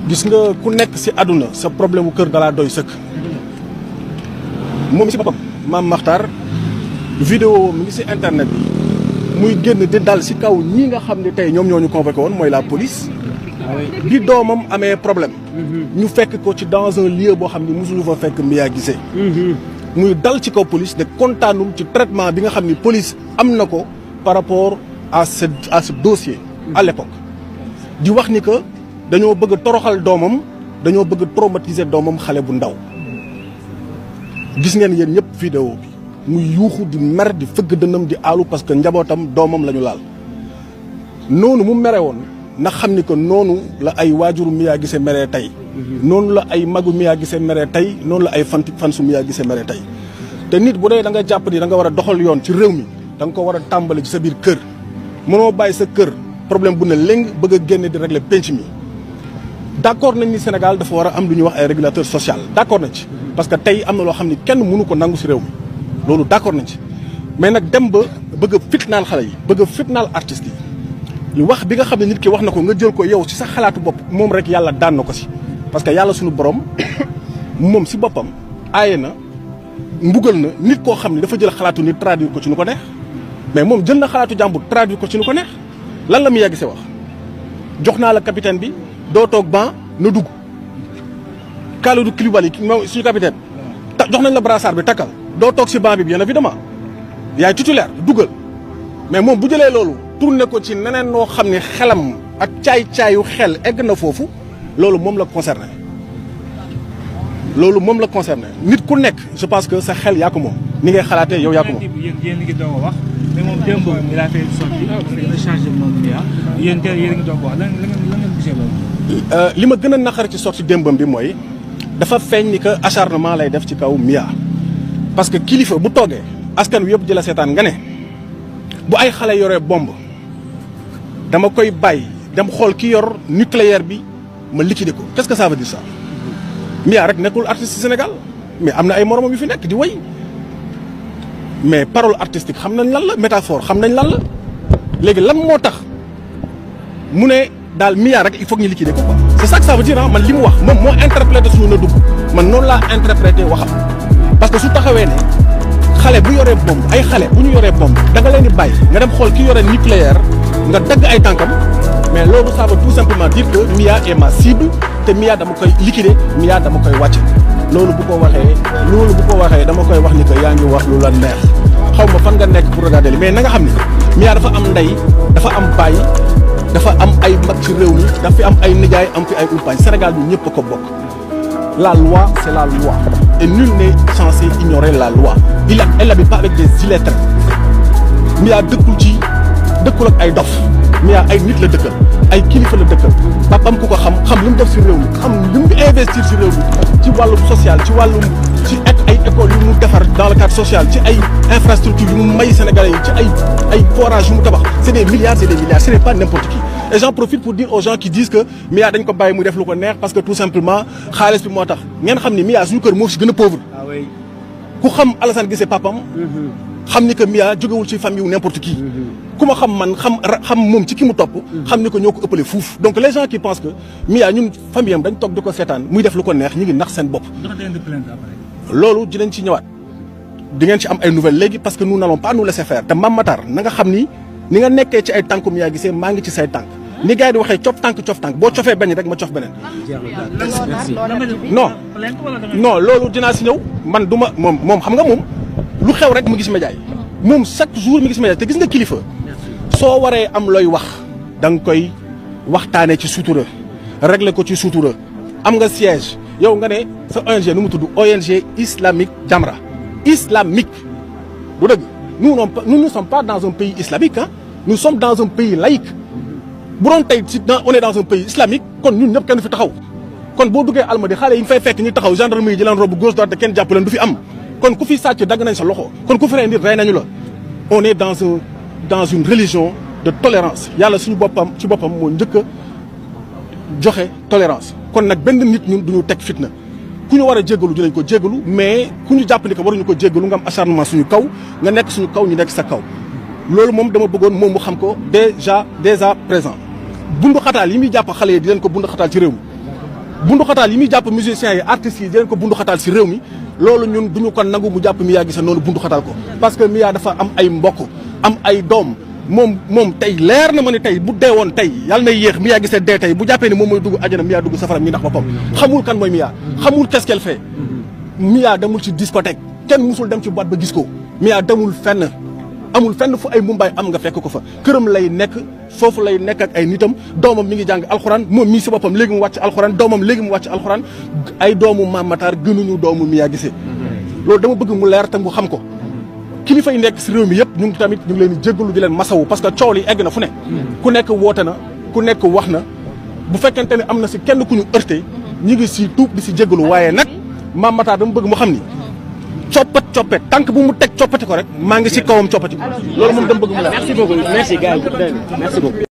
gis nga ku nekk si àdduna sa problème mu kër dalaa doy sëkk moom si boppam Mame Makhtar vidéo mi ngi si internet bi muy génn di dal si kaw ñii nga xam ne tey ñoom ñoo ñu convoqué woon mooy la police bi doomam amee problème ñu fekk ko ci dans un lieu boo xam ne mosuñu fa fekk Mia Guissé muy dal ci kaw police de kontaanul ci traitement bi nga xam ni police am na ko par rapport à ce dossier à l'époque di wax ni que dañoo bëgg toroxal doomam dañoo bëgg traumatiser doomam xale bu ndaw gis ngeen yéen ñëpp vidéo bi muy yuuxu di mer di fëgg dënam di aalu parce que njabootam doomam la ñu laal noonu mu mere woon na xam ni que noonu la ay waajuru Mia Guissé meree tey noonu la ay magu Mia Guissé meree tey noonu la ay fansu Mia Guissé meree tey te nit bu dee da nga jàpp ni da nga war a doxal yoon ci réew mi da nga ko war a tàmbali ci sa biir kër mënoo bàyyi sa kër problème bu ne léegi bëgg a génne di régler penc mi d'accord nañ ni Sénégal dafa war a am lu ñuy wax ay régulateur social d'accord nañ ci parce que tey am na loo xam ni kenn mënu ko nangu ci réew mi loolu d'accord nañ ci mais nag dem ba bëgg a fitnaal xale yi bëgg a fitnaal artistes yi wax bi nga xam ne nit ki wax na ko nga jël ko yow ci sa xalaatu bopp moom rek yàlla daan na ko ci parce que yàlla suñu borom moom ci boppam aaye na mbugal na nit koo xam ne dafa jël xalaatu nit traduire ko ci nu ko neex mais moom jël na xalaatu jàmbur traduire ko ci nu ko neex lan la Mia Guissé wax jox naa la capitaine bi doo toog ban na dugg Kalidou Koulibaly suñu capitaine jox nañ la brassard bi takkal doo toog ci banc bi bien évidemment yaay titulaire duggal mais moom bu jëlee loolu tourné ko ci neneen noo xam ne xelam ak caay-caayu xel egg na foofu loolu moom la concerné loolu moom la concerné nit ku nekk je pense que sa xel yaa ko moom ni ngay xalaatee yow yaa ko moom. yéen ngi doon wax mais moom démb il a fait sortie dina changé moom Mia yéen teel yéen ngi doon wax lan ngeen gisee loolu. li ma gën a naqar ci sortie démbam bi mooy dafa feeñ ni que acharnement lay def ci kaw Mia parce que kilifa bu toogee askan wi yëpp jëla seetaan nga ne bu ay xale yoree bombe dama koy bàyyi dem xool ki yor nucléaire bi ma liquider ko qu'est-ce que ça veut dire ça Mia rek nekkul artiste Sénégal mais am na ay moromam yu fi nekk di way mais parole artistique xam nañ lan la métaphore xam nañ lan la léegi lan moo tax mu ne daal Mia rek il faut ñu liquider ko quoi c'est ça que ça veut dire man li mu wax moom moo interprété suñu na dugg man noonu laa interprété waxam parce que su taxawee ne xale bu yoree bombe ay xale bu ñu yoree bombe da nga leen di bàyyi nga dem xool ki yore nucléaire nga dagg ay tànkam mais loolu ça veut tout simplement dire que Mia est ma cible te Mia dama koy liquider Mia dama koy wàcc loolu bu ko waxee dama koy wax ni que yaa ngi wax lu la neex xaw ma fan nga nekk pour regarder li mais na nga xam ni Mia dafa am ndey dafa am baay dafa am ay mag ci réew mi dafa fi am ay nijaay am fi ay umpaañ Sénégal bi ñëpp a ko bokk la loi c'est la loi et nul n'est censé ignorer la loi elle habite pas avec des illettrés Mia dëkkul ak ay dof Mia ay nit la dëkkal ay kilifa la dëkkal papam ku ko xam li mu def ci réew mi xam li mu investir ci réew mi ci wàllum social ci ay écoles yu mu defar dans le cadre social ci ay infrastructures yu mu may Sénégalais yi ci ay forages yu mu tabax c'est des milliards ce n'est pas n'importe qui et j'en profite pour dire aux gens qui disent que Mia dañ ko bàyyi muy def lu ko neex parce que tout simplement xaalis bi moo tax ngeen xam ni Mia suñu kër moo ci gën a pauvre ku xam Alassane Guissé papam xam ni que Mia jógewul ci famille wu n'importe qui ku ma xam man xam moom ci ki mu topp xam ni ko ñoo ko ëppale fuuf donc les gens qui pensent que Mia ñun famille am dañ toog di ko seetaan muy def lu ko neex ñu ngi nax seen bopp loolu dinañ ci ñëwaat di ngeen ci am ay nouvelles léegi parce que nous n'allons pas nous laisser faire te Mame Makhtar na nga xam ni nga nekkee ci ay tànku Mia Guissé maa ngi ci say tànk ni gars yi di waxee cof tànk boo cofee bañ rek ma cof beneen non loolu dinaa si ñëw man du ma moom xam nga moom lu xew rek mu gis média yi moom chaque jour mi gis média te gis nga kilifa soo waree am looy wax da nga koy waxtaanee ci sutura régler ko ci sutura am nga siège yow nga ne sa ONG nu mu tudd ONG islamique Jamra islamique du dëgg nous ne sommes pas dans un pays islamique ah nous sommes dans un pays laïque bu doon tey si on est dans un pays islamique kon ñun ñëpp kenn fi taxaw kon boo duggee Almadies xale yi ñu fay fekk ñu taxaw gendarmerie ji leen robu gauche droite te kenn jàpp leen du fi am kon ku fi sàcc dagg nañ sa loxo kon ku fi rey nit rey nañu la on est dans une religion de tolérance yàlla suñu boppam ci boppam moo njëkk a joxe tolérance kon nag benn nit ñun duñu teg fitna ku ñu war a jéggalu dinañ ko jéggalu mais ku ñu jàpp ni que waruñu ko jéggalu nga am acharnement suñu kaw nga nekk suñu kaw ñu nekk sa kaw loolu moom dama bëggoon moom mu xam ko déjà présent bundu xataal yi muy jàpp xale yi di leen ko bundu xataal ci réew mi bundu xataal yi muy jàpp musiciens yi artistes yi di leen ko bundu xataal ci réew mi loolu ñun duñu ko nangu mu jàpp Mia Guissé noonu bundu xataal ko parce que Mia dafa am ay mbokk am ay doom moom tey leer na ma ne tey bu dee woon tey yàlla na yéex Mia Guissé dee tey bu jàppee ni moom mooy dugg àjjana Mia dugg safara mi ndax boppam xamul kan mooy Mia xamul qu'est-ce qu'elle fait Mia demul ci discothèque kenn musul dem ci boîte ba gis ko Mia demul fenn amul fenn fu ay mumbaay am nga fekk ko fa këram lay nekk foofu lay nekk ak ay nitam doomam mi ngi jàng alxuraan moom mii si boppam léegi mu wàcc alxuraan doomam léegi mu wàcc alxuraan ay doomu Mame Matar gënuñu doomu Mia Guissé loolu dama bëgg mu leer te mu xam ko kilifa yi nekk si réew mi yëpp ñu ngi tamit ñu ngi leen di jéggalu di leen masawu parce que coow li egg na fu ne ku nekk woote na ku nekk wax na bu fekkente ne am na si kenn ku ñu heurté ñu ngi si tuub di si jéggalu waaye nag Mame Matar dama bëgg mu xam ni coppet tànk bu mu teg coppati ko rek maa ngi si kawam coppati ko loolu moom dama bëgg mu leer. Merci beaucoup merci gars yi merci beaucoup.